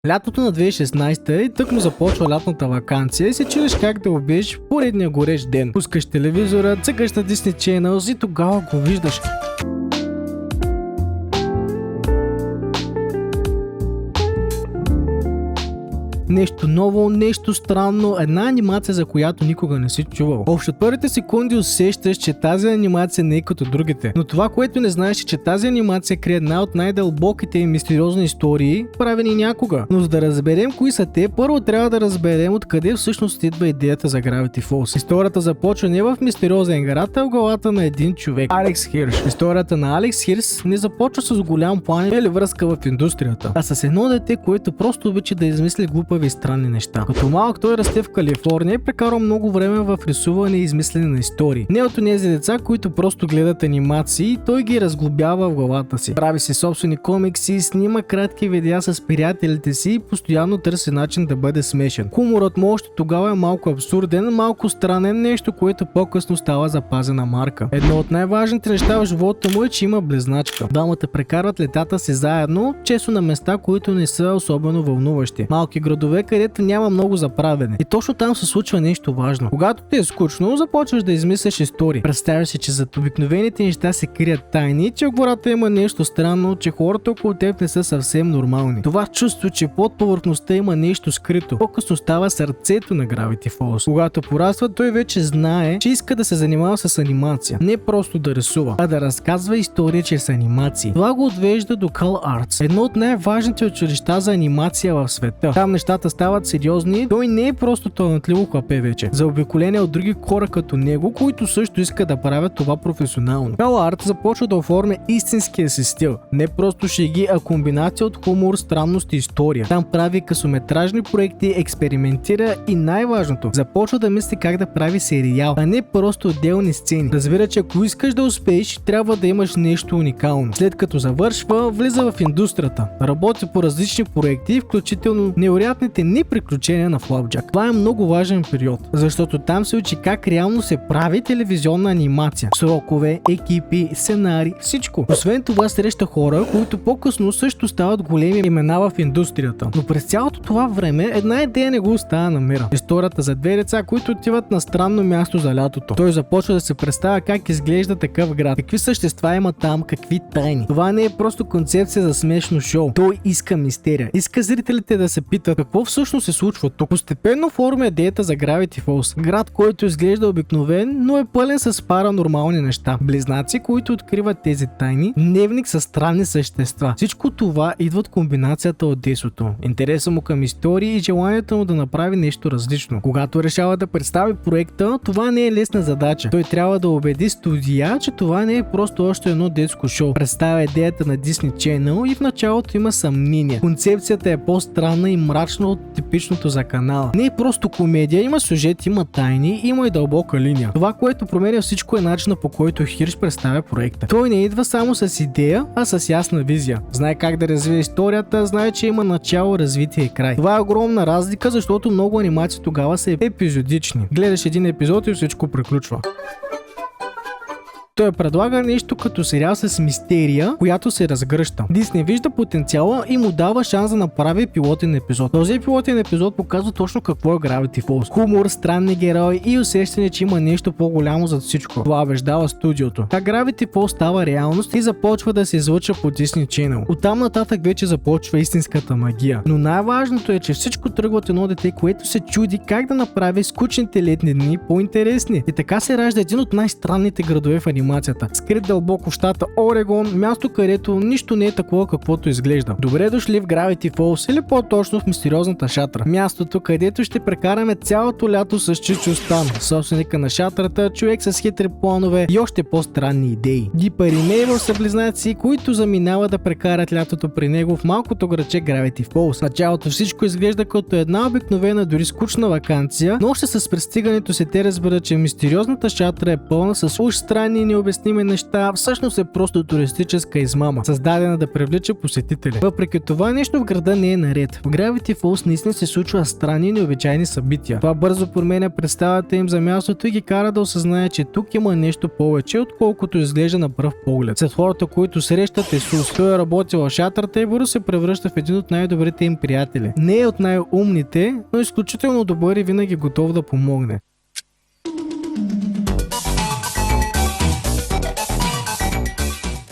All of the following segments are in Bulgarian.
Лятото на 2016 и тъкмо започва лятната ваканция и се чудиш как да убиеш поредния горещ ден. Пускаш телевизора, цъкаш на Disney Channel и тогава го виждаш. Нещо ново, нещо странно, една анимация, за която никога не си чувал. Още от първите секунди усещаш, че тази анимация не е като другите. Но това, което не знаеш, е, че тази анимация крие една от най-дълбоките и мистериозни истории, правени някога. Но за да разберем кои са те, първо трябва да разберем откъде всъщност идва идеята за Gravity Falls. Историята започва не в мистериозен град, а в главата на един човек, Алекс Хирш. Историята на Алекс Хирш не започва с голям план или връзка в индустрията, а с едно дете, което просто обича да измисли глупави и странни неща. Като малък той расте в Калифорния и прекарва много време в рисуване и измислене на истории. Не от тези деца, които просто гледат анимации, той ги разглобява в главата си. Прави си собствени комикси, снима кратки видеа с приятелите си и постоянно търси начин да бъде смешен. Хуморът му още тогава е малко абсурден, малко странен, нещо, което по-късно става запазена марка. Едно от най-важните неща в живота му е, че има близначка. Двамата прекарват летата си заедно, често на места, които не са особено вълнуващи. Малки градове, където няма много за правене. И точно там се случва нещо важно. Когато ти е скучно, започваш да измисляш истории. Представяш си, че зад обикновените неща се крият тайни, че в гората има нещо странно, че хората около теб не са съвсем нормални. Това чувство, че под повърхността има нещо скрито, по-късно става сърцето на Gravity Falls. Когато пораства, той вече знае, че иска да се занимава с анимация. Не просто да рисува, а да разказва истории чрез анимации. Това го отвежда до Cal Arts, едно от най-важните училища за анимация в света. Там нещата стават сериозни, той не е просто талантливо хлапе вече. Заобиколен е от други хора като него, които също искат да правят това професионално. Cal Arts започва да оформя истинския си стил. Не просто шеги, а комбинация от хумор, странност и история. Там прави късометражни проекти, експериментира и най-важното, започва да мисли как да прави сериал, а не просто отделни сцени. Разбира, че ако искаш да успееш, трябва да имаш нещо уникално. След като завършва, влиза в индустрията. Работи по различни проекти, включително невероятните приключения на Flapjack. Това е много важен период, защото там се учи как реално се прави телевизионна анимация. Срокове, екипи, сценари, всичко. Освен това среща хора, които по-късно също стават големи имена в индустрията. Но през цялото това време една идея не го остава на мира. Историята за две деца, които отиват на странно място за лятото. Той започва да се представя как изглежда такъв град, какви същества има там, какви тайни. Това не е просто концепция за смешно шоу. Той иска мистерия. Иска зрителите да се питат какво всъщност се случва тук. Постепенно форма идеята за Gravity Falls. Град, който изглежда обикновен, но е пълен с паранормални неща. Близнаци, които откриват тези тайни, дневник с странни същества. Всичко това идва от комбинацията от детството, интереса му към истории и желанието му да направи нещо различно. Когато решава да представи проекта, това не е лесна задача. Той трябва да убеди студия, че това не е просто още едно детско шоу. Представя идеята на Disney Channel и в началото има съмнения. Концепцията е по-странна и мрачна от типичното за канала. Не е просто комедия, има сюжет, има тайни, има и дълбока линия. Това, което променя всичко, е начина, по който Хирш представя проекта. Той не идва само с идея, а с ясна визия. Знае как да развие историята, знае, че има начало, развитие и край. Това е огромна разлика, защото много анимации тогава са епизодични. Гледаш един епизод и всичко приключва. Той предлага нещо като сериал с мистерия, която се разгръща. Дисни вижда потенциала и му дава шанс да направи пилотен епизод. Този пилотен епизод показва точно какво е Gravity Falls. Хумор, странни герои и усещане, че има нещо по-голямо зад всичко. Това убеждава студиото. Как Gravity Falls става реалност и започва да се излъчва по Disney Channel. Оттам нататък вече започва истинската магия. Но най-важното е, че всичко тръгва от едно дете, което се чуди как да направи скучните летни дни по-интересни. И така се ражда един от най-странните градове в анимацията. Скрит дълбоко в щата Орегон, място, където нищо не е такова, каквото изглежда. Добре дошли в Gravity Falls, или по-точно в мистериозната шатра. Мястото, където ще прекараме цялото лято с Чичо Стан, собственика на шатрата, човек с хитри планове и още по-странни идеи. Дипър и Нейбър са близнаци, които заминават да прекарат лятото при него в малкото градче Gravity Falls. В началото всичко изглежда като една обикновена, дори скучна ваканция, но още с пристигането си те разберат, че мистериозната шатра е пълна с уж странни необясними неща, всъщност е просто туристическа измама, създадена да привлича посетители. Въпреки това, нещо в града не е наред. В Gravity Falls наистина се случва странни и необичайни събития. Това бързо променя представата им за мястото и ги кара да осъзнаят, че тук има нещо повече, отколкото изглежда на пръв поглед. След хората, които срещат Исус, той е работил в шатрата и бързо се превръща в един от най-добрите им приятели. Не е от най-умните, но е изключително добър и винаги готов да помогне.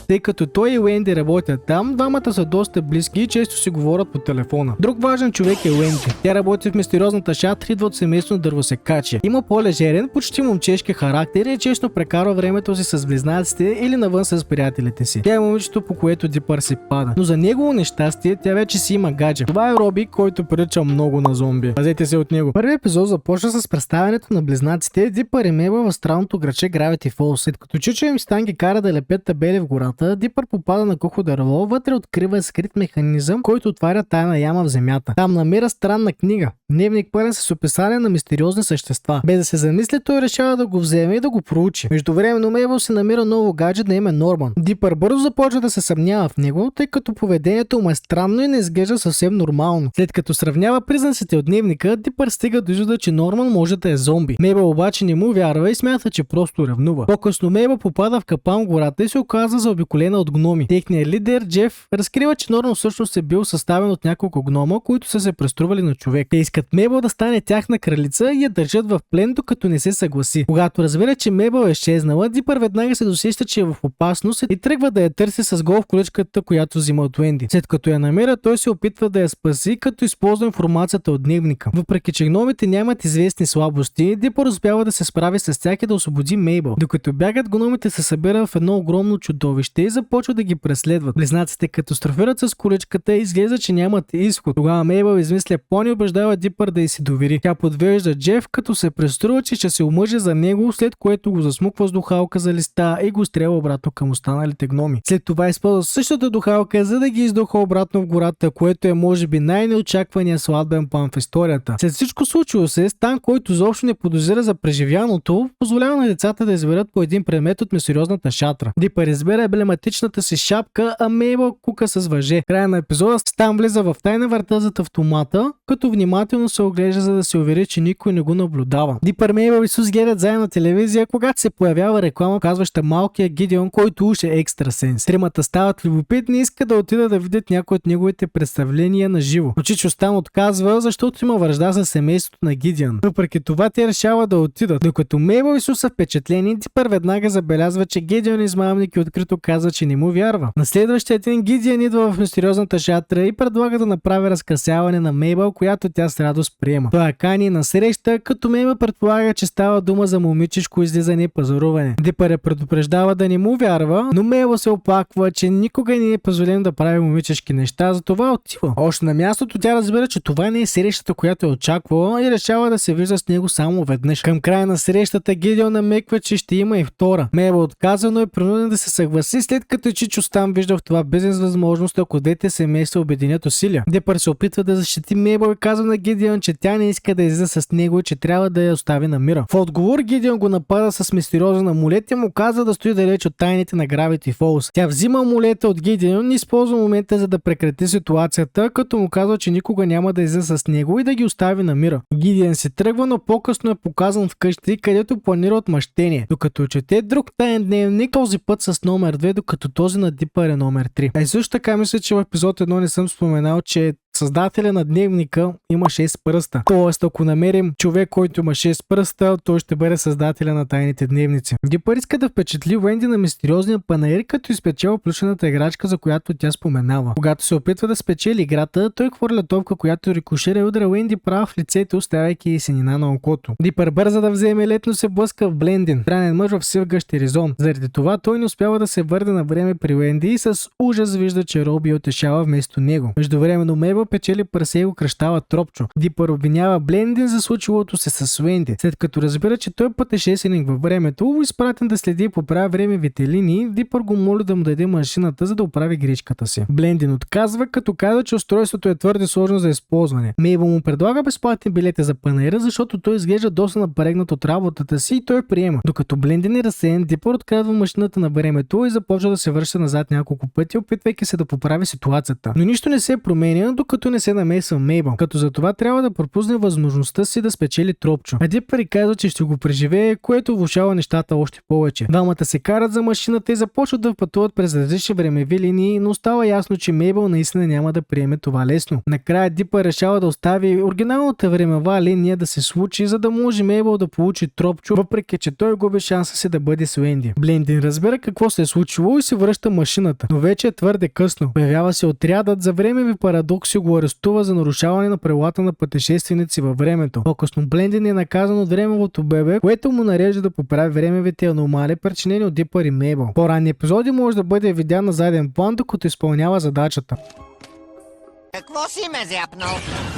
Тъй като той и Уенди работят там, двамата са доста близки и често си говорят по телефона. Друг важен човек е Уенди. Тя работи в мистериозната шатра, идва от семейство на дървосекачи. Има по-лежерен, почти момчешки характер и често прекарва времето си с близнаците или навън с приятелите си. Тя е момичето, по което Дипър си пада. Но за негово нещастие, тя вече си има гадже. Това е Роби, който прилича много на зомби. Пазете се от него. Първият епизод започва с представянето на близнаците Дипър и Мейбъл в странното градче Gravity Falls. След като чичо им Стан ги кара да лепят табели в гората, Дипър попада на кухо дърво, вътре открива скрит механизъм, който отваря тайна яма в земята. Там намира странна книга. Дневник пълен с описание на мистериозни същества. Без да се замисли, той решава да го вземе и да го проучи. Междувременно Мейбъл си намира ново гадже на име Норман. Дипър бързо започва да се съмнява в него, тъй като поведението му е странно и не изглежда съвсем нормално. След като сравнява признаците от дневника, Дипър стига до извода, че Норман може да е зомби. Мейбъл обаче не му вярва и смята, че просто ревнува. По-късно Мейбъл попада в капан в гората и се оказва заобиколена от гноми. Техният лидер Джеф разкрива, че Норман всъщност е бил съставен от няколко гнома, които са се престрували на човек. Те искат Мейбъл да стане тяхна кралица и я държат в плен, докато не се съгласи. Когато разбира, че Мейбъл е изчезнала, Дипър веднага се досеща, че е в опасност и тръгва да я търси с голф количката, която взима от Уенди. След като я намира, той се опитва да я спаси, като използва информацията от дневника. Въпреки че гномите нямат известни слабости, Дипър успява да се справи с тях и да освободи Мейбъл. Докато бягат, гномите се събират в едно огромно чудовище и започват да ги преследват. Близнаците катастрофират с количката и изглежда, че нямат изход. Тогава Мейбъл измисля план и убеждава Дипър да й си довери. Тя подвежда Джеф, като се преструва, че ще се омъжи за него, след което го засмуква с духалка за листа и го стреля обратно към останалите гноми. След това използва същата духалка, за да ги издуха обратно в гората, което е може би най-неочаквания сватбен план в историята. След всичко случило се, Стан, който изобщо не подозира за преживяното, позволява на децата да изберат по един предмет от мистериозната шатра. Дипър избира емблематичната си шапка, а Мейбъл кука с въже. Края на епизода Стан влиза в тайна врата зад автомата, като внимателно се оглежда, за да се увери, че никой не го наблюдава. Дипър, Мейбъл и Исус гледат заедно на телевизия, когато се появява реклама, казваща малкия Гидеон, който уж е екстрасенс. Тримата стават любопитни и искат да отидат да видят някои от неговите представления на живо. Но Чичо Стан отказва, защото има вражда с семейството на Гидеон. Въпреки това те решават да отидат. Докато Мейбъл и Исус са впечатлени, Дипър веднага забелязва, че Гидеон измамник и открито казва, че не му вярва. На следващия ден Гидеон идва в мистериозната шатра и предлага да направи разкрасяване на Мейбъл, която тя с радост приема. Той кани на среща, като Мейбъл предполага, че става дума за момичешко излизане и пазаруване. Дипър я предупреждава да не му вярва, но Мейбъл се оплаква, че никога не е позволено да прави момичешки неща, затова отива. Още на мястото тя разбира, че това не е срещата, която е очаквала и решава да се вижда с него само веднъж. Към края на срещата Гидеон намеква, че ще има и втора. Мейбъл отказва, но е принуден да се съгласи, след като Чичо Стан вижда в това бизнес възможност, ако двете семейства обединят усилия. Дипър се опитва да защити Мейбъл и казва на Гидеон, че тя не иска да излиза с него и че трябва да я остави на мира. В отговор Гидеон го напада с мистериозен амулет и му казва да стои далеч от тайните на Gravity Falls. Тя взима амулета от Гидеон и използва момента, за да прекрати ситуацията, като му казва, че никога няма да излиза с него и да ги остави на мира. Гидеон се тръгва, но по-късно е показан вкъщи, където планира отмъщение. Докато чете друг таен дневник, този път с номер 2, докато този на Дипър е номер 3. Също така мисля, че в епизод 1 не съм споменал, че създателя на дневника има 6 пръста. Тоест, ако намерим човек, който има 6 пръста, той ще бъде създателя на тайните дневници. Дипър иска да впечатли Уенди на мистериозния панаир, като изпечела плюшената играчка, за която тя споменава. Когато се опитва да спечели играта, той хвърля топка, която рикошира и удара Уенди права в лицето, оставяйки и синина на окото. Дипър бърза да вземе летно се блъска в Блендин, странен мъж в сив гъщеризон. Заради това той не успява да се върне на време при Уенди и с ужас вижда, че Роби отешава вместо него. Междувременно Мейбъл Мейбъл печели парсе и го кръщава Тропчо. Дипър обвинява Блендин за случилото се с Уенди. След като разбира, че той е пътешественик във времето, изпратен да следи и поправя времевите линии, Дипър го моли да му даде машината, за да оправи грешката си. Блендин отказва, като казва, че устройството е твърде сложно за използване. Мейбъл му предлага безплатни билети за панаира, защото той изглежда доста напрегнат от работата си и той приема. Докато Блендин е разсеян, Дипър открадва машината на времето и започва да се връща назад няколко пъти, опитвайки се да поправи ситуацията. Но нищо не се променя, докато не се намесва Мейбъл, като за това трябва да пропусне възможността си да спечели Тропчо. А Дипър казва, че ще го преживее, което влошава нещата още повече. Двамата се карат за машината и започват да пътуват през различни времеви линии, но става ясно, че Мейбъл наистина няма да приеме това лесно. Накрая Дипър решава да остави оригиналната времева линия да се случи, за да може Мейбъл да получи Тропчо, въпреки че той губи шанса си да бъде с Уенди. Блендин разбира какво се е случило и се връща машината, но вече е твърде късно. Появява се отрядът за времеви парадокси и го арестува за нарушаване на правилата на пътешественици във времето. По-късно Блендин е наказан от времевото бебе, което му нарежда да поправи времевите аномалии, причинени от Дипър и Мейбъл. По-ранни епизоди може да бъде видян на заден план, докато изпълнява задачата. Какво си ме зяпнал?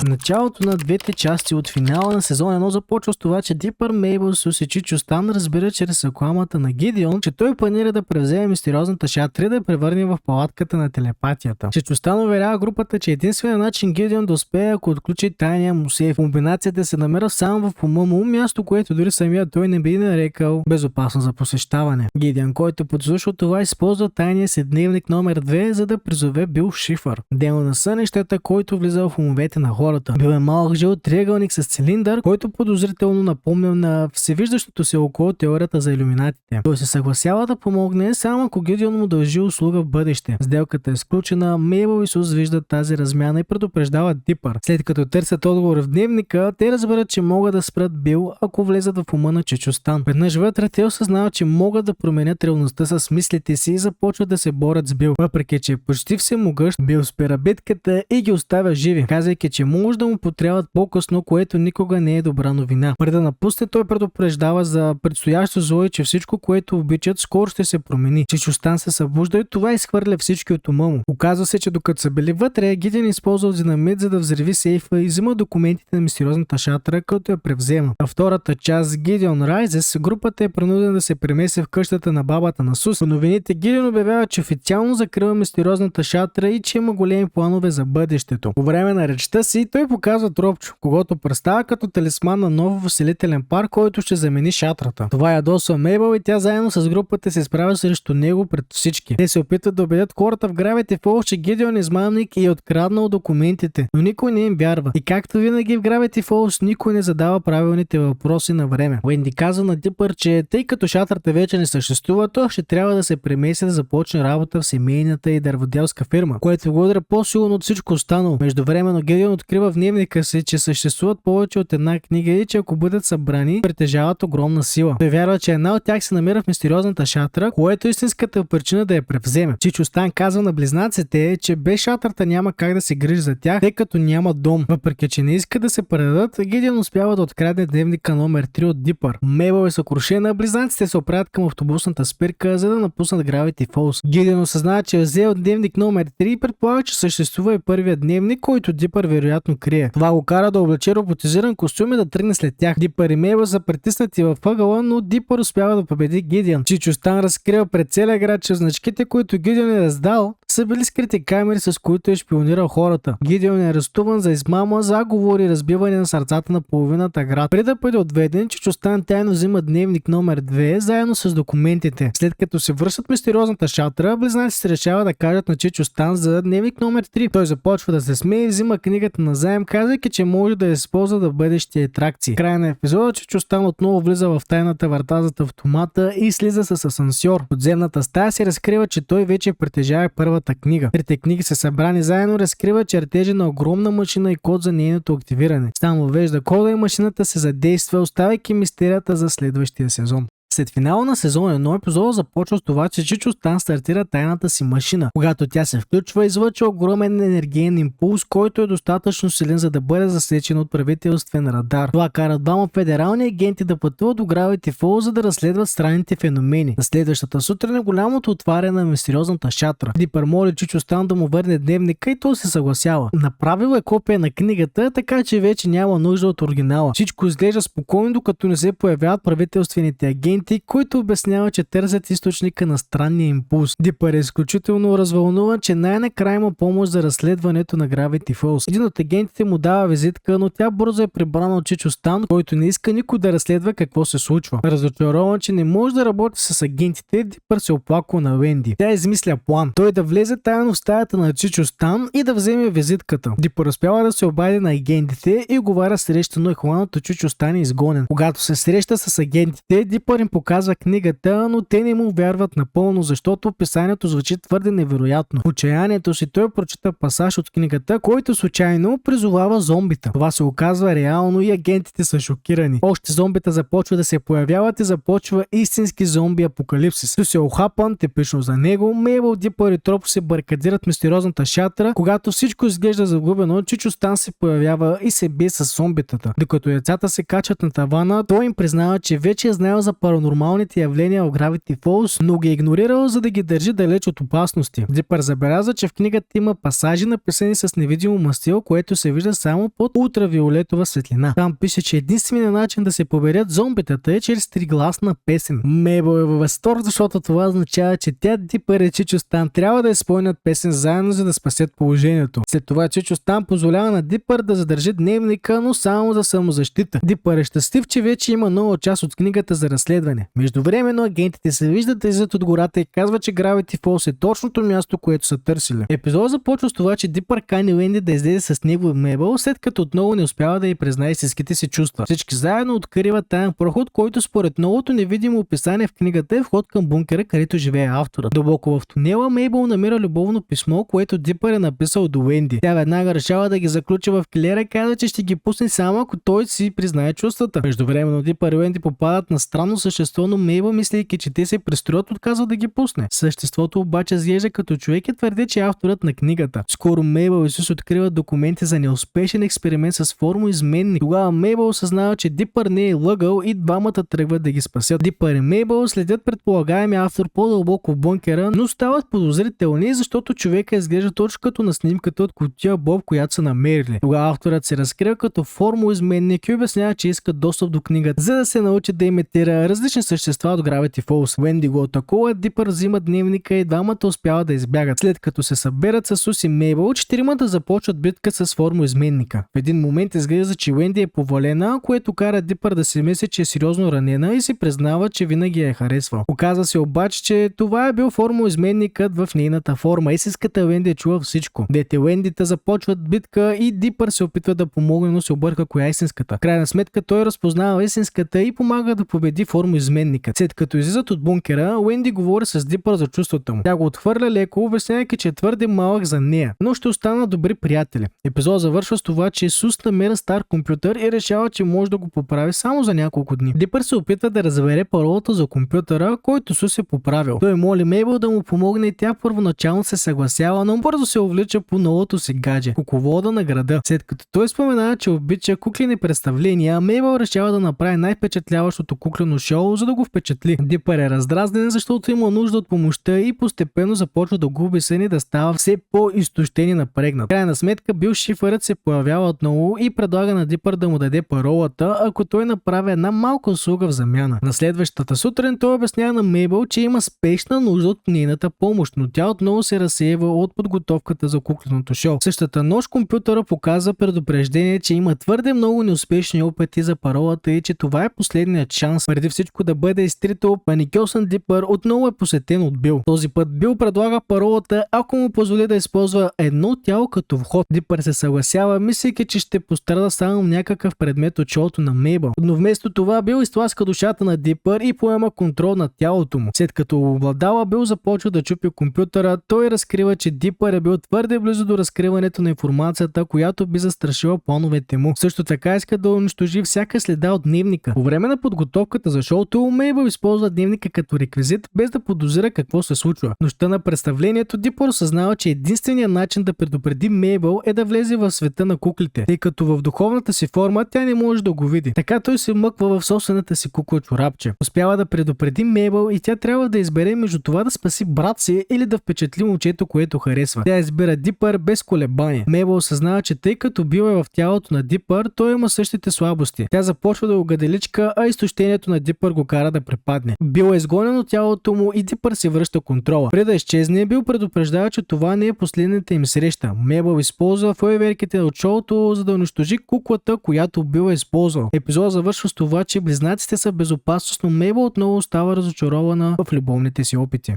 Началото на двете части от финала на сезон 1 започва с това, че Дипър, Мейбъл, Сус и Чичо Стан разбира чрез рекламата на Гидеон, че той планира да превземе мистериозната шатра и да я превърне в палатката на телепатията. Чичо Стан уверява групата, че единственият начин Гидеон да успее, ако отключи тайния му сейф. Комбинацията се намира само в ума му, място, което дори самият той не би нарекал безопасно за посещаване. Гидеон, който подслушва това, използва тайния си дневник номер 2, за да призове Бил Шифър. Демон на сънищата, който влиза в умовете на хората. Бил е малък жил триъгълник с цилиндър, който подозрително напомня на всевиждащото се около теорията за илюминатите. Той се съгласява да помогне, само ако Гидеон му дължи услуга в бъдеще. Сделката е сключена, Мейбъл и Сус виждат тази размяна и предупреждават Дипър. След като търсят отговор в дневника, те разберат, че могат да спрат Бил, ако влезат в ума на Чичо Стан. Веднъж вътре те осъзнават, че могат да променят реалността с мислите си и започват да се борят с Бил. Въпреки че е почти всемогъщ, Бил спира битката и ги оставя живи, казвайки, че може да му потребват по-късно, което никога не е добра новина. Преди да напусне, той предупреждава за предстоящо зло и че всичко, което обичат, скоро ще се промени. Чичо Стан се събужда и това изхвърля всички от ума му. Оказва се, че докато са били вътре, Гидеон използва динамит, за да взриви сейфа и взима документите на мистериозната шатра, като я превзема. Във втората част Гидеон Rises, групата е принудена да се премеси в къщата на бабата на Сус. По новините Гидеон обявява, че официално закрива мистериозната шатра и че има големи планове за бъдещето. По време на речта си той показва Тропчо, когото представя като талисман на нов усилителен пар, който ще замени шатрата. Това ядосва Мейбъл и тя заедно с групата се справя срещу него пред всички. Те се опитват да убедят хората в Gravity Falls, че Гидеон е измамник и е откраднал документите, но никой не им вярва. И както винаги в Gravity Falls, никой не задава правилните въпроси на време. Уенди казва на Дипър, че тъй като шатрата вече не съществува, то ще трябва да се премеси да започне работа в семейната и дърводелска фирма, което го удря по-силно от всичко останало. Междувременно Гидеон открива в дневника си, че съществуват повече от една книга и че ако бъдат събрани, притежават огромна сила. Той вярва, че една от тях се намира в мистериозната шатра, което е истинската причина да я превземе. Чичо Стан казва на близнаците, че без шатрата няма как да се грижи за тях, тъй като няма дом. Въпреки че не иска да се предадат, Гидеон успява да открадне дневника номер 3 от Дипър. Мейбъл е съкрушена, близнаците се оправят към автобусната спирка, за да напуснат Gravity Falls. Гидеон осъзнава, че е взел дневник номер 3 и предполага, че съществува и първият дневник, който Дипър вероятно крие. Това го кара да облече роботизиран костюм и да тръгне след тях. Дипър и Мейбъл са притиснати във ъгъла, но Дипър успява да победи Гидеон. Чичо Стан разкрива пред целия град, че значките, които Гидеон е раздал, са били скрити камери, с които е шпионирал хората. Гидеон е арестуван за измама, заговори и разбиване на сърцата на половината град. Преди да бъде отведен, Чичо Стан тайно взима дневник номер 2 заедно с документите. След като се връщат в мистериозната шатра, близнаците се решава да кажат на Чичо Стан за дневник номер 3. Той започва да се смее и взима книгата назаем, казвайки, че може да я използва да бъдещи атракции. Края на епизода Чичо Стан отново влиза в тайната врата зад автомата и слиза с асансьор. Подземната стая се разкрива, че той вече притежава първата книга. Трите книги са събрани заедно, разкрива чертежи на огромна машина и код за нейното активиране. Стан въвежда кода и машината се задейства, оставяйки мистерията за следващия сезон. След финала на сезон 1 епизода започва с това, че Чичо Стан стартира тайната си машина. Когато тя се включва, излъчва огромен енергиен импулс, който е достатъчно силен, за да бъде засечен от правителствен радар. Това кара двама федерални агенти да пътуват до Gravity Falls, за да разследват странните феномени. На следващата сутрин е голямото отваряне на мистериозната шатра. Дипър моли Чичо Стан да му върне дневника и той се съгласява. Направил е копия на книгата, така че вече няма нужда от оригинала. Всичко изглежда спокойно, докато не се появяват правителствените агенти, които обясняват, че търсят източника на странния импулс. Дипър е изключително развълнуван, че най-накрая има помощ за разследването на Gravity Falls. Един от агентите му дава визитка, но тя бързо е прибрана от Чичо Стан, който не иска никой да разследва какво се случва. Разочарован, че не може да работи с агентите, Дипър се оплаква на Уенди. Тя измисля план. Той да влезе тайно в стаята на Чичо Стан и да вземе визитката. Дипър успява да се обади на агентите и оговаря среща, но хванато Чичо Стан е изгонен. Когато се среща с агентите, Дипър им показва книгата, но те не му вярват напълно, защото описанието звучи твърде невероятно. В отчаянието си той прочита пасаж от книгата, който случайно призовава зомбита. Това се оказва реално и агентите са шокирани. Още зомбита започва да се появяват и започва истински зомби апокалипсис. Той се охапан, типично за него, Мейбъл, Дипър и Тропо се барикадират в мистериозната шатра. Когато всичко изглежда загубено, Чичо Стан се появява и се бие с зомбитата. Докато децата се качат на тавана, той им признава, че вече е знаел за паранормалните явления в Gravity Falls, но ги е игнорирал, за да ги държи далеч от опасности. Дипър забеляза, че в книгата има пасажи, написани с невидимо мастило, което се вижда само под ултравиолетова светлина. Там пише, че единственият начин да се поберят зомбитата е чрез тригласна песен. Мейбъл е във възторг, защото това означава, че тя, Дипър и Чичо Стан трябва да изпълнят песен заедно, за да спасят положението. След това Чичо Стан позволява на Дипър да задържи дневника, но само за самозащита. Дипър е щастлив, че вече има нова част от книгата за разследване. Междувременно агентите се виждат да излизат от гората и казват, че Gravity Falls е точното място, което са търсили. Епизодът започва с това, че Дипър кани Уенди да излезе с него и Мейбъл, след като отново не успява да й признае истинските си чувства. Всички заедно откриват таен проход, който според новото невидимо описание в книгата е вход към бункера, където живее авторът. Дълбоко в тунела Мейбъл намира любовно писмо, което Дипър е написал до Уенди. Тя веднага решава да ги заключи в килера и казва, че ще ги пусне само ако той си признае чувствата. Междувременно Дипър и Уенди попадат на странно същество, но Мейбъл, мислейки, че те се престроят, отказва да ги пусне. Съществото обаче изглежда като човек и твърди, че е авторът на книгата. Скоро Мейбъл и Сус откриват документи за неуспешен експеримент с формоизменник. Тогава Мейбъл осъзнава, че Дипър не е лъгал и двамата тръгват да ги спасят. Дипър и Мейбъл следят предполагаемия автор по-дълбоко в бункера, но стават подозрителни, защото човека изглежда точно като на снимката от кутия Боб, която са намерили. Тогава авторът се разкрива като формоизменник и обяснява, че иска достъп до книгата, за да се научи да имитира различни същества от Gravity Falls. Уенди го атакува, Дипър взима дневника и двамата успяват да избягат. След като се съберат с Сус и Мейбъл, четиримата започват битка с формоизменника. В един момент изглежда, че Уенди е повалена, което кара Дипър да си мисли, че е сериозно ранена и си признава, че винаги я е харесвал. Оказва се обаче, че това е бил формоизменникът в нейната форма. Истинската Уенди чува всичко. Двете Уендита започват битка и Дипър се опитва да помогне, но се обърка коя е истинската. В крайна сметка той разпознава истинската и помага да победи формоизменникът. След като излизат от бункера, Уенди говори с Дипър за чувствата му. Тя го отхвърля леко, обяснявайки, че е твърде малък за нея, но ще останат добри приятели. Епизодът завършва с това, че Сус намира стар компютър и решава, че може да го поправи само за няколко дни. Дипър се опитва да разбере паролата за компютъра, който Сус е поправил. Той моли Мейбъл да му помогне и тя първоначално се съгласява, но бързо се увлича по новото си гадже – кукловода на града. След като той споменава, че обича куклени представления, Мейбъл решава да направи най-впечатляващото куклено шоу, за да го впечатли. Дипър е раздразнен, защото има нужда от помощта и постепенно започва да губи сън и да става все по-изтощен и напрегнат. В крайна сметка Бил Шифърът се появява отново и предлага на Дипър да му даде паролата, ако той направи една малка услуга в замяна. На следващата сутрин той обяснява на Мейбъл, че има спешна нужда от нейната помощ, но тя отново се разсеява от подготовката за кукленото шоу. Същата нощ компютъра показва предупреждение, че има твърде много неуспешни опити за паролата и че това е последният шанс. Преди всичко да бъде изтрито, паникьосан Дипър отново е посетен от Бил. Този път Бил предлага паролата, ако му позволи да използва едно тяло като вход. Дипър се съгласява, мислейки, че ще пострада само някакъв предмет от шоуто на Мейбъл. Но вместо това Бил изтласка душата на Дипър и поема контрол над тялото му. След като обладава, Бил започва да чупи компютъра, той разкрива, че Дипър е бил твърде близо до разкриването на информацията, която би застрашила плановете му. Също така иска да унищожи всяка следа от дневника. По време на подготовката за шоу шоуто Мейбъл използва дневника като реквизит, без да подозира какво се случва. Нощта на представлението Дипър осъзнава, че единственият начин да предупреди Мейбъл е да влезе в света на куклите, тъй като в духовната си форма тя не може да го види. Така той се мъква в собствената си кукла чорапче. Успява да предупреди Мейбъл и тя трябва да избере между това да спаси брат си или да впечатли момчето, което харесва. Тя избира Дипър без колебание. Мейбъл осъзнава, че тъй като Бил е в тялото на Дипър, той има същите слабости. Тя започва да го гаделичка, а изтощението на Дипър го кара да препадне. Бил е изгонен от тялото му и Дипър си връща контрола. Преди да изчезне, Бил предупреждава, че това не е последната им среща. Мейбъл използва фойерверките от шоуто, за да унищожи куклата, която Бил е използвал. Епизодът завършва с това, че близнаците са в безопасност, но Мейбъл отново остава разочарована в любовните си опити.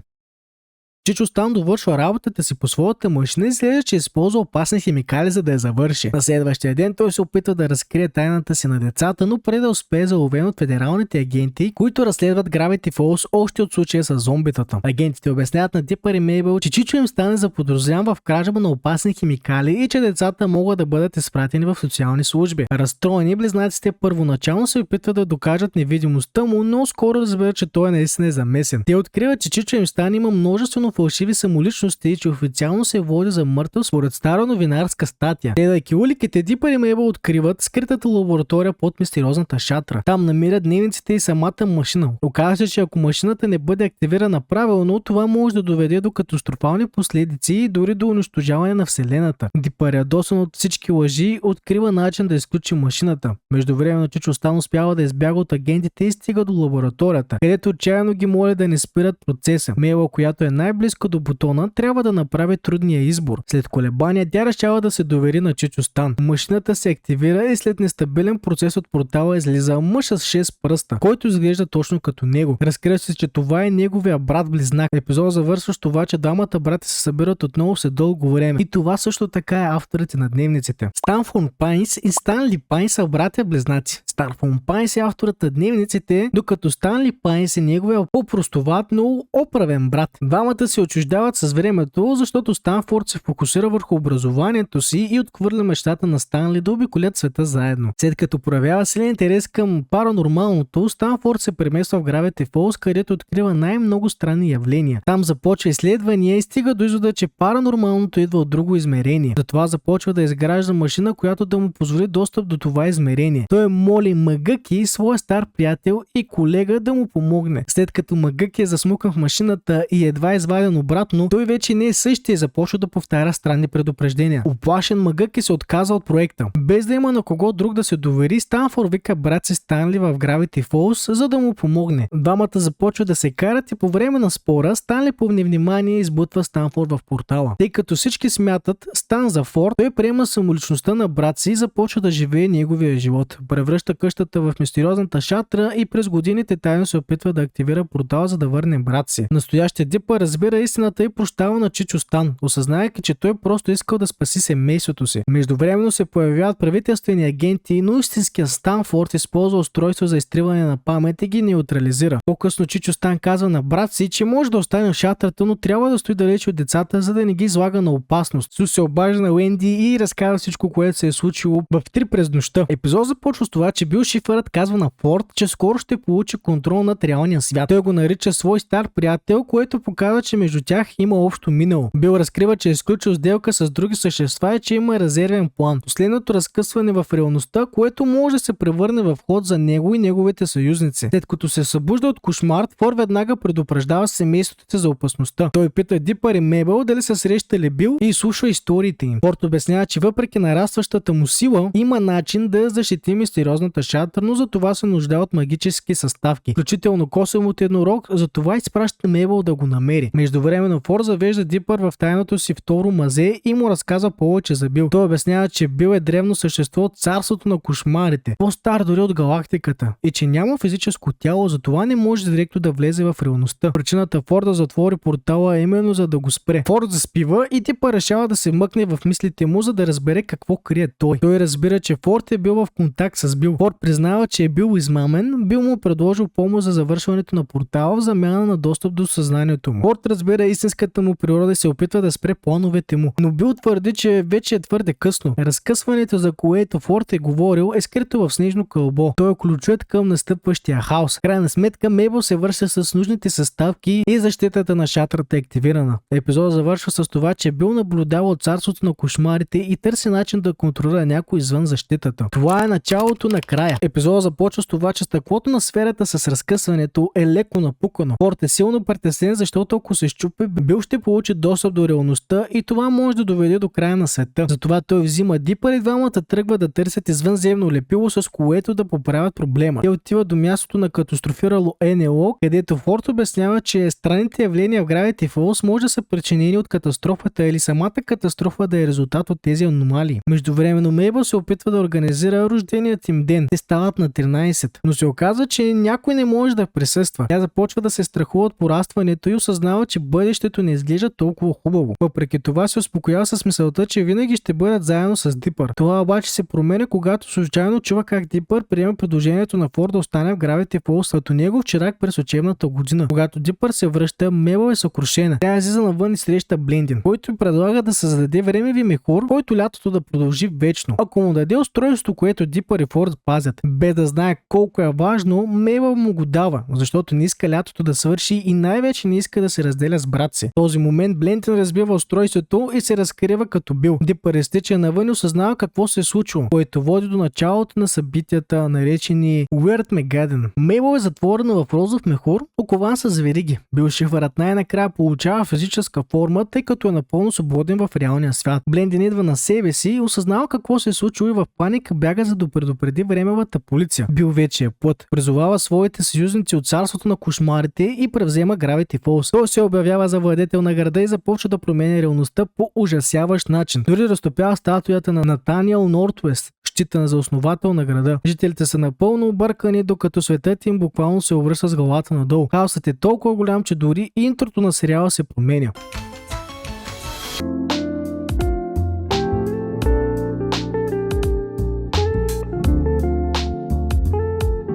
Чичо Стан довършва работата си по своята машина и изглежда, че използва опасни химикали, за да я завърши. На следващия ден той се опитва да разкрие тайната си на децата, но преди да успее заловен от федералните агенти, които разследват Gravity Falls още от случая с зомбитата. Агентите обясняват на Дипър и Мейбъл, че Чичо им стане заподозрян в кражба на опасни химикали и че децата могат да бъдат изпратени в социални служби. Разстроени, близнаците първоначално се опитват да докажат невидимостта му, но скоро разбират, че той наистина е замесен. Те откриват, че Чичо им стане има множествено фалшиви самоличности и че официално се води за мъртъв според стара новинарска статия. Гледайки уликите, Дипър и Мейбъл откриват скритата лаборатория под мистериозната шатра. Там намират дневниците и самата машина. Оказва се, че ако машината не бъде активирана правилно, това може да доведе до катастрофални последици и дори до унищожаване на Вселената. Дипър, ядосан от всички лъжи, открива начин да изключи машината. Междувременно Чичо Стан успява да избяга от агентите и стига до лабораторията, където отчаяно ги моли да не спират процеса. Мейбъл, която е най-близко до бутона, трябва да направи трудния избор. След колебания тя решава да се довери на Чичо Стан. Машината се активира и след нестабилен процес от портала излиза мъж с 6 пръста, който изглежда точно като него. Разкрива се, че това е неговия брат-близнак. Епизод завършва с това, че двамата брати се събират отново след дълго време. И това също така е авторите на дневниците. Стан фон Пайнс и Станли Пайнс са братя-близнаци. Стан фон Пайнс е авторът на дневниците, докато Станли Пайнс е неговия по-простоват, но оправен брат. Двамата се отчуждават с времето, защото Станфорд се фокусира върху образованието си и отхвърля мечтата на Станли да обиколят света заедно. След като проявява силен интерес към паранормалното, Станфорд се премества в Gravity Falls, където открива най-много странни явления. Там започва изследвания и стига до извода, че паранормалното идва от друго измерение. Затова започва да изгражда машина, която да му позволи достъп до това измерение. Той моли Магъки, своя стар приятел и колега, да му помогне. След като Магъки е засмукан в машината и едва изваден обратно, той вече не е същия и започва да повтаря странни предупреждения. Уплашен Магъки се отказа от проекта. Без да има на кого друг да се довери, Станфорд вика брат си Станли в Gravity Falls, за да му помогне. Двамата започват да се карат и по време на спора Станли по невнимание избутва Станфорд в портала. Тъй като всички смятат Стан за Форд, той приема самоличността на брат си и започва да живее неговия живот. Превръща къщата в мистериозната шатра и през годините тайно се опитва да активира портал, за да върне брат си. Настоящия Дипър разбира истината и прощава на Чичо Стан, осъзнавайки, че той просто искал да спаси семейството си. Междувременно се появяват правителствени агенти, но истинският Станфорд използва устройство за изтриване на памет и ги неутрализира. По-късно Чичо Стан казва на брат си, че може да остане в шатрата, но трябва да стои далеч от децата, за да не ги излага на опасност. Су се обажда на Уенди и разказва всичко, което се е случило в 3 през нощта. Епизод започва с това, че Бил Шифърът казва на Форд, че скоро ще получи контрол над реалния свят. Той го нарича свой стар приятел, което показва, че между тях има общо минало. Бил разкрива, че е изключил сделка с други същества и че има резервен план. Последното разкъсване в реалността, което може да се превърне в ход за него и неговите съюзници. След като се събужда от кошмар, Форд веднага предупреждава семейството за опасността. Той пита Дипър и Мейбъл дали са срещали Бил и слуша историите им. Форд обяснява, че въпреки нарастващата му сила, има начин да защити мистериозната шатра, но за това се нуждае от магически съставки, включително косъм от еднорог, за това изпраща Мейбъл да го намери. Междувременно Форд завежда Дипър в тайното си второ мазе и му разказва повече за Бил. Той обяснява, че Бил е древно същество от царството на кошмарите, по-стар дори от галактиката, и че няма физическо тяло, затова не може директно да влезе в реалността. Причината Форд да затвори портала е именно за да го спре. Форд заспива и Дипър решава да се мъкне в мислите му, за да разбере какво крие той. Той разбира, че Форд е бил в контакт с Бил. Форд признава, че е бил измамен. Бил му предложил помощ за завършването на портала в замяна на достъп до съзнанието му. Форд разбира истинската му природа и се опитва да спре плановете му. Но Бил твърди, че вече е твърде късно. Разкъсването, за което Форд е говорил, е скрито в снежно кълбо. Той е ключът към настъпващия хаос. В крайна сметка Мейбъл се връща с нужните съставки и защитата на шатрата е активирана. Епизодът завършва с това, че Бил наблюдава от царството на кошмарите и търси начин да контролира някой извън защитата. Това е началото на края. Епизодът започва с това, че стъклото на сферата с разкъсването е леко напукано. Форд е силно притеснен, защото ако се счупи, Бил ще получи достъп до реалността и това може да доведе до края на света. Затова той взима Дипър и двамата тръгват да търсят извънземно лепило, с което да поправят проблема. Те отиват до мястото на катастрофирало НЛО, където Форд обяснява, че странните явления в Gravity Falls може да са причинени от катастрофата или самата катастрофа да е резултат от тези аномалии. Междувременно Мейбъл се опитва да организира рожденият им ден. Те стават на 13, но се оказва, че някой не може да присъства. Тя започва да се страхува от порастването и осъзнава, че бъдещето не изглежда толкова хубаво. Въпреки това се успокоява с мисълта, че винаги ще бъдат заедно с Дипър. Това обаче се променя, когато случайно чува как Дипър приема предложението на Форд да остане в Gravity Falls като негов чирак през учебната година. Когато Дипър се връща, Мейбъл е съкрушена. Тя излиза навън и среща Блендин, който й предлага да създаде времеви мехур, който лятото да продължи вечно. Ако му даде устройството, което Дипър и Форд пазят, без да знае колко е важно, Мейбъл му го дава, защото не иска лятото да свърши и най-вече не иска да се разделя с брат си. В този момент Блендин разбива устройството и се разкрива като Бил. Дипър изтича навън и осъзнава какво се е случило, което води до началото на събитията, наречени Weird Megaden. Мейбъл е затворена в розов мехур, окован с вериги. Бил шифърът най-накрая получава физическа форма, тъй като е напълно свободен в реалния свят. Блендин идва на себе си и осъзнава какво се е случило и в паника бяга, за да предупреди времевата полиция. Бил вече е плът. Призовава своите съюзници от царството на кошмарите и превзема Gravity Falls. Той се обявява за владетел на града и започва да променя реалността по ужасяващ начин. Дори разтопява статуята на Натаниел Нортвест, считан за основател на града. Жителите са напълно объркани, докато светът им буквално се обръща с главата надолу. Хаосът е толкова голям, че дори интрото на сериала се променя.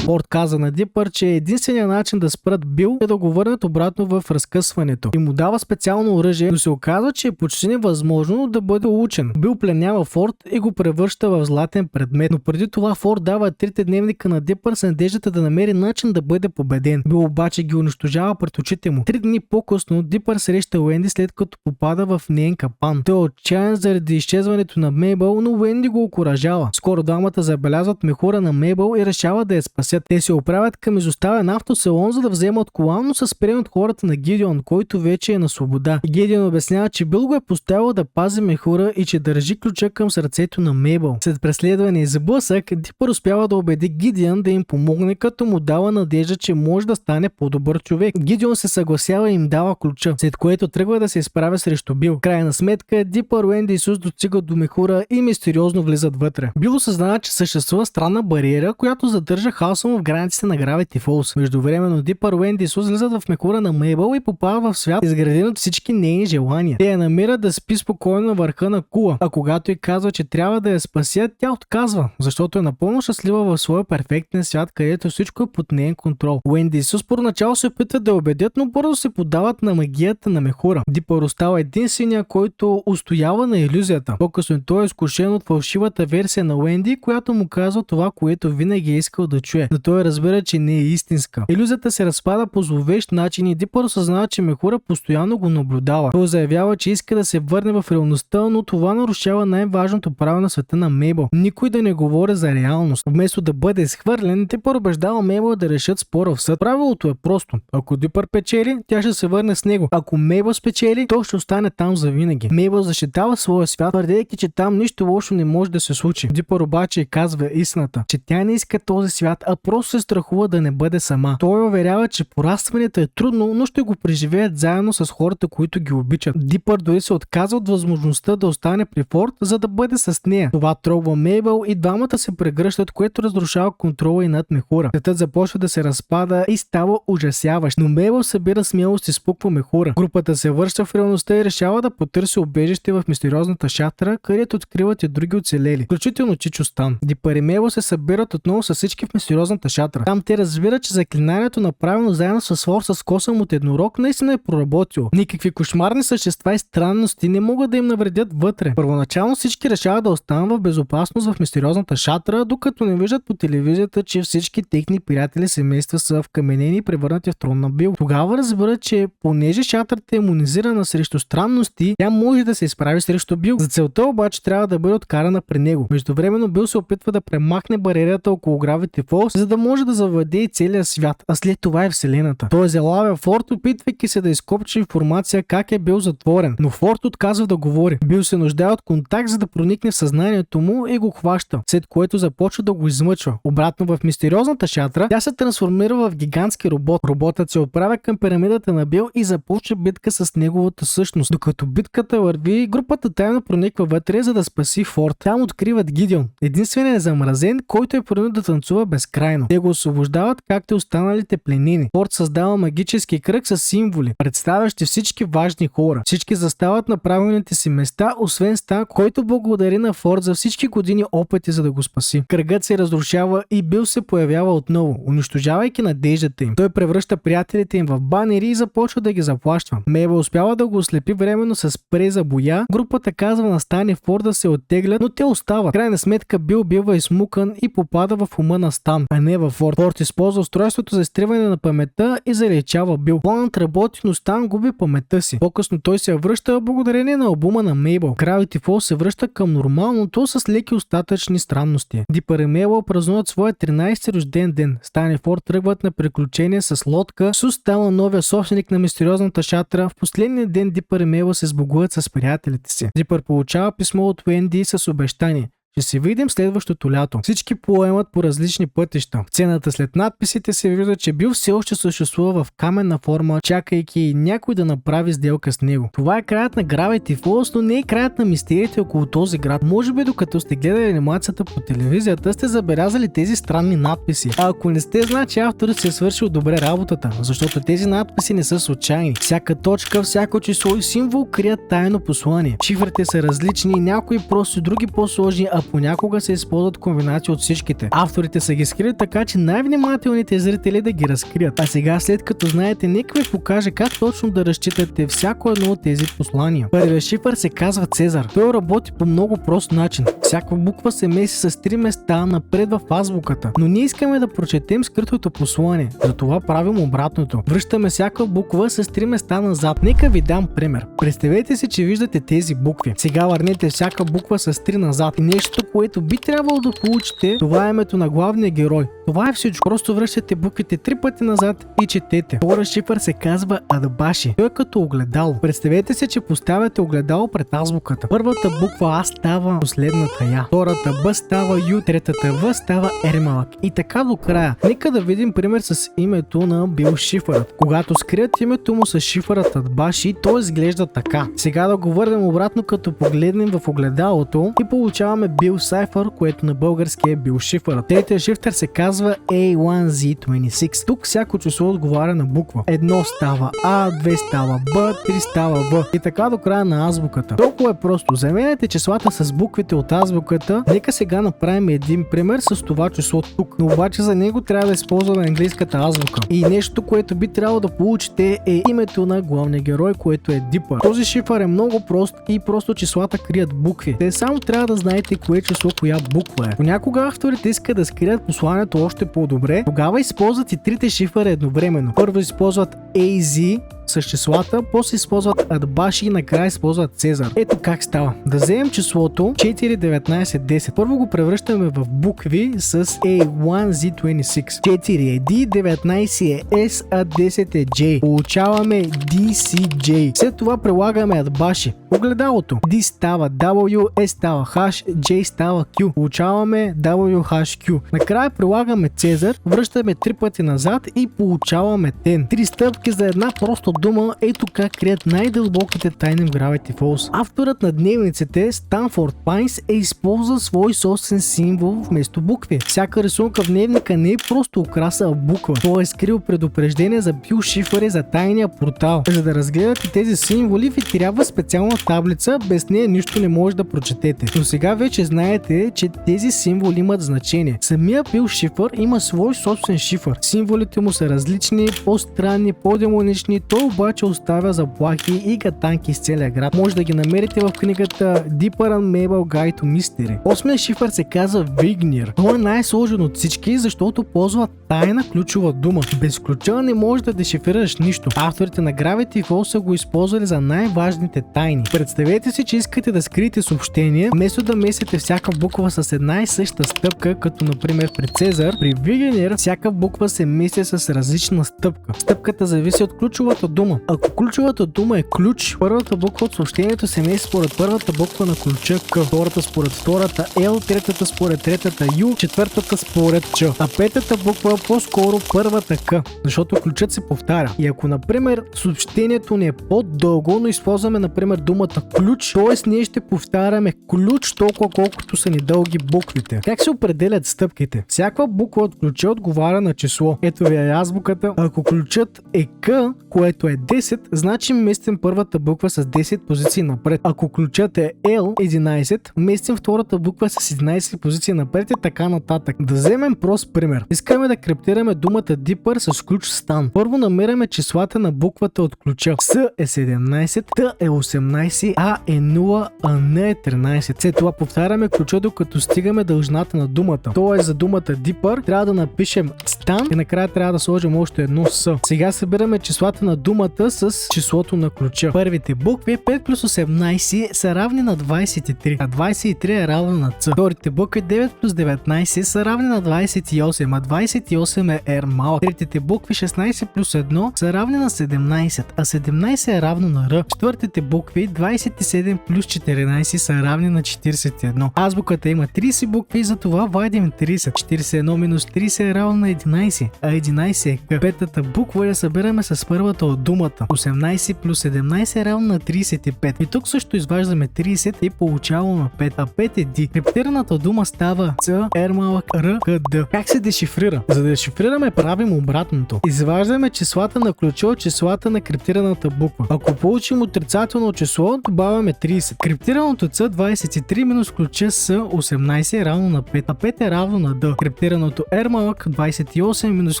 Форд каза на Дипър, че единственият начин да спрат Бил е да го върнат обратно в разкъсването и му дава специално оръжие, но се оказва, че е почти невъзможно да бъде учен. Бил пленява Форд и го превръща в златен предмет, но преди това Форд дава 3 дневника на Дипър с надеждата да намери начин да бъде победен. Бил обаче ги унищожава пред очите му. 3 дни по-късно Дипър среща Уенди, след като попада в неен капан. Той е отчаян заради изчезването на Мейбъл, но Уенди го окуражава. Скоро двамата забелязват мехура на Мейбъл и решават да я спасят. Те се оправят към изоставен автосалон, за да вземат кола, но са спрени от хората на Гидеон, който вече е на свобода. Гидеон обяснява, че Бил го е поставил да пази мехура и че държи ключа към сърцето на Мейбъл. След преследване и сблъсък, Дипър успява да убеди Гидеон да им помогне, като му дава надежда, че може да стане по-добър човек. Гидеон се съгласява и им дава ключа, след което тръгва да се изправя срещу Бил. Крайна сметка, Дипър, Уенди и Исус достигат до мехура и мистериозно влизат вътре. Бил осъзнава, че съществува странна бариера, която задържа хаоса му в границите на Gravity Falls. Междувременно Дипър, Уенди и Исус влизат в мехура на Мейбъл и попада в свят, изграден от всички нейни желания. Те я намират да спи спокойно на върха на кула, а когато й казва, че трябва да я спасят, тя отказва, защото е напълно щастлива в своя перфектен свят, където всичко е под неин контрол. Уенди и Исус поначало се опитват да я убедят, но бързо се подават на магията на мехура. Дипър остава единствения, който устоява на илюзията. По-късно той е изкушен от фалшивата версия на Уенди, която му казва това, което винаги е искал да чуе. Но той разбира, че не е истинска. Илюзията се разпада по зловещ начин и Дипър осъзнава, че мехура постоянно го наблюдава. Той заявява, че иска да се върне в реалността, но това нарушава най-важното право на света на Мейбъл. Никой да не говори за реалност. Вместо да бъде изхвърлен, Дипър убеждава Мейбъл да решат спора в съд. Правилото е просто. Ако Дипър печели, тя ще се върне с него. Ако Мейбъл спечели, той ще остане там завинаги. Мейбъл защитава своя свят, твърдейки, че там нищо лошо не може да се случи. Дипър обаче казва истината, че тя не иска този свят, а просто се страхува да не бъде сама. Той уверява, че порастването е трудно, но ще го преживеят заедно с хората, които ги обичат. Дипър дори се отказва от възможността да остане при Форд, за да бъде с нея. Това трогва Мейбъл и двамата се прегръщат, което разрушава контрола и над мехура. Светът започва да се разпада и става ужасяващ, но Мейбъл събира смелост и спуква мехура. Групата се връща в реалността и решава да потърси убежище в мистериозната шатра, където откриват и други оцелели, включително Чичо Стан. Дипър и Мейбъл се събират отново с всички в мистериозната мистериозната шатра. Там те разбират, че заклинанието, направено заедно с Форд с косъм от еднорог, наистина е проработило. Никакви кошмарни същества и странности не могат да им навредят вътре. Първоначално всички решават да останат в безопасност в мистериозната шатра, докато не виждат по телевизията, че всички техни приятели семейства са вкаменени и превърнати в трон на Бил. Тогава разбират, че понеже шатрата е имунизирана срещу странности, тя може да се изправи срещу Бил. За целта обаче трябва да бъде откарана при него. Междувременно Бил се опитва да премахне бариерата около Gravity Falls, за да може да завладее целия свят, а след това и вселената. Той залавя Форд, опитвайки се да изкопчи информация как е бил затворен, но Форд отказва да говори. Бил се нуждае от контакт, за да проникне в съзнанието му и го хваща, след което започва да го измъчва. Обратно в мистериозната шатра, тя се трансформира в гигантски робот. Роботът се отправя към пирамидата на Бил и започва битка с неговата същност. Докато битката върви, групата тайно прониква вътре, за да спаси Форд. Там откриват Гидеон, единственият замразен, който е принуден да танцува безкрайно. Те го освобождават, както и останалите пленени. Форд създава магически кръг с символи, представящи всички важни хора. Всички застават на правилните си места, освен Стан, който благодари на Форд за всички години опити, за да го спаси. Кръгът се разрушава и Бил се появява отново, унищожавайки надеждата им. Той превръща приятелите им в банери и започва да ги заплашва. Мейбъл успява да го ослепи временно с спрей за боя. Групата казва на Стан и Форд да се оттеглят, но те остават. Крайна сметка Бил бива измукан и попада в ума на Стан, а не във Форд. Форд използва устройството за изтриване на паметта и заличава Бил. Планът работи, но Стан губи паметта си. По-късно той се връща благодарение на албума на Мейбъл. Gravity Falls се връща към нормалното с леки остатъчни странности. Дипър и Мейбъл празнуват своя 13-ти рожден ден. Стан и Форд тръгват на приключение с лодка. Су става новия собственик на мистериозната шатра. В последния ден Дипър и Мейбъл се сбогуват с приятелите си. Дипър получава писмо от Уенди с обещание: ще се видим следващото лято. Всички поемат по различни пътища. В сцената след надписите се вижда, че Бил все още съществува в каменна форма, чакайки някой да направи сделка с него. Това е краят на Gravity Falls, но не е краят на мистериите около този град. Може би докато сте гледали анимацията по телевизията, сте забелязали тези странни надписи. А ако не сте, значи авторът си е свършил добре работата, защото тези надписи не са случайни. Всяка точка, всяко число и символ крият тайно послание. Шифрите са различни, някои прости, други по-сложни, а понякога се използват комбинации от всичките. Авторите са ги скрили така, че най-внимателните зрители да ги разкрият. А сега, след като знаете, нека ви покажа как точно да разчитате всяко едно от тези послания. Първият шифър се казва Цезар. Той работи по много прост начин. Всяка буква се меси с 3 места напред в азбуката, но ние искаме да прочетем скритото послание. Затова правим обратното. Връщаме всяка буква с 3 места назад. Нека ви дам пример. Представете си, че виждате тези букви. Сега върнете всяка буква с 3 назад и нещо, което би трябвало да получите, това е името на главния герой. Това е всичко. Просто връщате буквите 3 пъти назад и четете. Втория шифър се казва Адбаши. Той е като огледало. Представете се, че поставяте огледало пред азбуката. Първата буква А става последната Я. Втората Б става Ю. Третата В става Ермалък. И така до края. Нека да видим пример с името на Бил шифърът. Когато скрият името му с шифърът Адбаши, то изглежда така. Сега да го върнем обратно, като погледнем в огледалото и получаваме Бил Сайфър, което на български е Бил шифърът. Третия шифтър се казва A1Z26. Тук всяко число отговаря на буква. 1 става А, 2 става Б, 3 става В. И така до края на азбуката. Толкова е просто. Заменяйте числата с буквите от азбуката. Нека сега направим един пример с това число тук. Но обаче за него трябва да използваме английската азбука. И нещо, което би трябвало да получите, е името на главния герой, което е Дипър. Този шифър е много прост и просто числата крият букви. Те само трябва да знаете кое число коя буква е. Понякога авторите искат да скрият посланието още по-добре, тогава използват и трите шифъра едновременно. Първо използват AZ с числата, после използват Адбаши и накрая използват Цезар. Ето как става. Да вземем числото 4, 19, 10. Първо го превръщаме в букви с A1Z26. 4 е D, 19 е S, а 10 е J. Получаваме DCJ. След това прилагаме Адбаши. Огледалото. D става W, S става H, J става Q. Получаваме WHQ. Накрая прилагаме Цезар, връщаме 3 пъти назад и получаваме 10. 3 стъпки за една просто дума ето как крият най-дълбоките тайни в Gravity Falls. Авторът на дневниците Stanford Pines е използвал свой собствен символ вместо букви. Всяка рисунка в дневника не е просто украса, а буква. Той е скрил предупреждение за Бил Шифър за тайния портал. За да разгледате тези символи ви трябва специална таблица, без нея нищо не може да прочетете. Но сега вече знаете, че тези символи имат значение. Самия Бил Шифър има свой собствен шифър. Символите му са различни, по-странни, по-демонични, той обаче оставя заплахи и гатанки с целия град. Може да ги намерите в книгата Deeper and Mabel Guide to Mystery. Осмият шифър се казва Вигнир. Той е най-сложен от всички, защото ползва тайна ключова дума. Без ключа не можеш да дешифрираш нищо. Авторите на Gravity Falls са го използвали за най-важните тайни. Представете си, че искате да скриете съобщение, вместо да месите всяка буква с една и съща стъпка, като например при Цезар, при Вигнир всяка буква се мести с различна стъпка. Стъпката зависи от ключовата дума. Ако ключовата дума е ключ, първата буква от съобщението се мести според първата буква на ключа К, втората според втората L, третата според третата U, четвъртата според Ч, а петата буква по-скоро първата К, защото ключът се повтаря. И ако например съобщението ни е по-дълго, но използваме например думата ключ, т.е. ние ще повтаряме ключ толкова колкото са ни дълги буквите. Как се определят стъпките? Всяка буква от ключа отговаря на число. Ето ви е азбуката. Ако ключът е К, което е 10, значи местим първата буква с 10 позиции напред. Ако ключът е L, 11, местим втората буква с 11 позиции напред и така нататък. Да вземем прост пример. Искаме да криптираме думата Deeper с ключ Stan. Първо намираме числата на буквата от ключа. С е 17, Т е 18, А е 0, а Н е 13. След това повтаряме ключа докато стигаме дължината на думата. Тоест за думата Deeper трябва да напишем Stan и накрая трябва да сложим още едно С. Сега събираме числата на думата с числото на ключа. Първите букви 5 плюс 18 са равни на 23, а 23 е равно на Ц. Вторите букви 9 плюс 19 са равни на 28, а 28 е R малък. Третите букви 16 плюс 1 са равни на 17, а 17 е равно на Р. Четвъртите букви 27 плюс 14 са равни на 41. Азбуката има 30 букви, затова вадим 30. 41 минус 30 е равно на 11, а 11 е К. Петата буква я събираме с първата от думата. 18 плюс 17 е равно на 35. И тук също изваждаме 30 и получаваме 5, а 5 е D. Криптираната дума става Ц, R малък, Р, К, Д. Как се дешифрира? За да дешифрираме правим обратното. Изваждаме числата на ключа от числата на криптираната буква. Ако получим отрицателно число, добавяме 30. Криптираното Ц 23 минус ключа С 18 е равно на 5, а 5 е равно на Д. Криптираното R малък 28 минус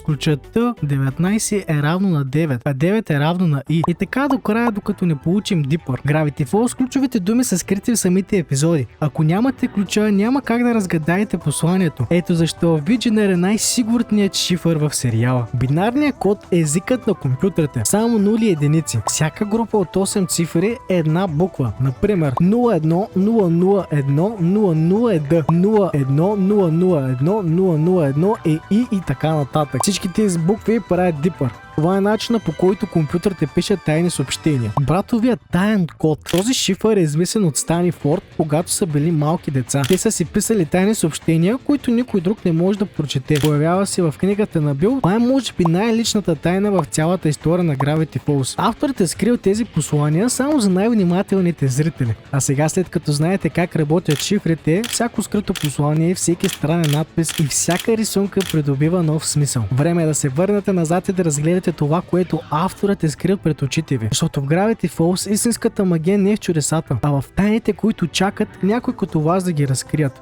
ключа Т 19 е равно на 9, а 9 е равно на I. И така до края, докато не получим Deeper. Gravity Falls ключовите думи са скрити в самите епизоди. Ако нямате ключа, няма как да разгадаете посланието. Ето защо Вигнир е най-сигурният шифър в сериала. Бинарният код е езикът на компютрите. Само нули и единици. Всяка група от 8 цифри е една буква. Например 01, 001, 00 е Д, 01, 001, 001 е И и така нататък. Всички тези букви правят Deeper. Това е начинът, по който компютърите пишат тайни съобщения. Братовият таен код. Този шифър е измислен от Стан и Форд, когато са били малки деца. Те са си писали тайни съобщения, които никой друг не може да прочете. Появява се в книгата на Бил. Това е може би най-личната тайна в цялата история на Gravity Falls. Авторът е скрил тези послания само за най-внимателните зрители. А сега, след като знаете как работят шифрите, всяко скрито послание, всеки странен надпис и всяка рисунка придобива нов смисъл. Време е да се върнете назад и да разгледате това, което авторът е скрил пред очите ви. Защото в Gravity Falls истинската магия не е в чудесата, а в тайните, които чакат някой като вас да ги разкрият.